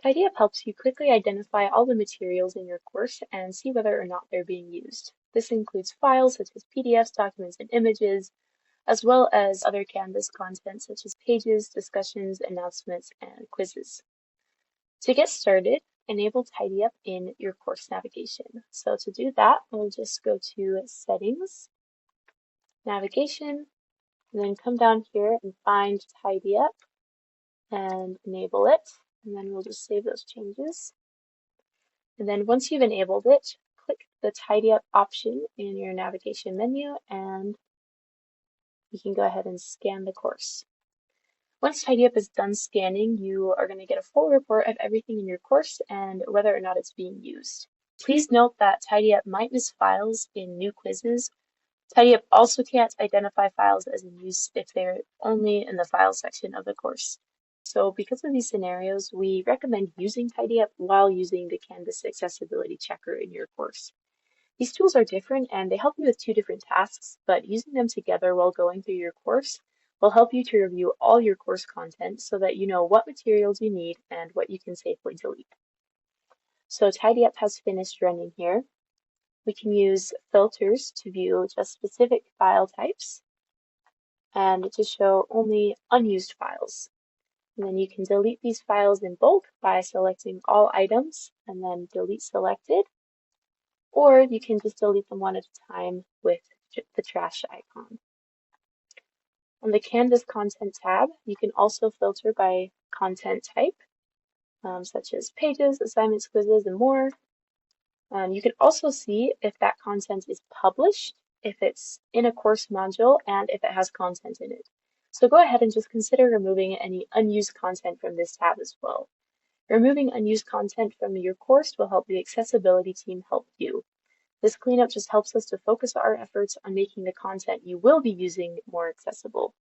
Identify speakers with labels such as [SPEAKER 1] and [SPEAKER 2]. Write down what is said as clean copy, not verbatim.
[SPEAKER 1] TidyUp helps you quickly identify all the materials in your course and see whether or not they're being used. This includes files such as PDFs, documents, and images, as well as other Canvas content such as pages, discussions, announcements, and quizzes. To get started, enable TidyUp in your course navigation. So to do that, we'll just go to Settings, Navigation, and then come down here and find TidyUp and enable it. And then we'll just save those changes. And then once you've enabled it, click the TidyUp option in your navigation menu and you can go ahead and scan the course. Once TidyUp is done scanning, you are going to get a full report of everything in your course and whether or not it's being used. Please note that TidyUp might miss files in new quizzes. TidyUp also can't identify files as in use if they're only in the file section of the course. So because of these scenarios, we recommend using TidyUp while using the Canvas accessibility checker in your course. These tools are different and they help you with two different tasks, but using them together while going through your course will help you to review all your course content so that you know what materials you need and what you can safely delete. So TidyUp has finished running here. We can use filters to view just specific file types and to show only unused files. And then you can delete these files in bulk by selecting all items and then delete selected, or you can just delete them one at a time with the trash icon. On the Canvas Content tab, you can also filter by content type, such as pages, assignments, quizzes, and more. You can also see if that content is published, if it's in a course module, and if it has content in it. So go ahead and just consider removing any unused content from this tab as well. Removing unused content from your course will help the accessibility team help you. This cleanup just helps us to focus our efforts on making the content you will be using more accessible.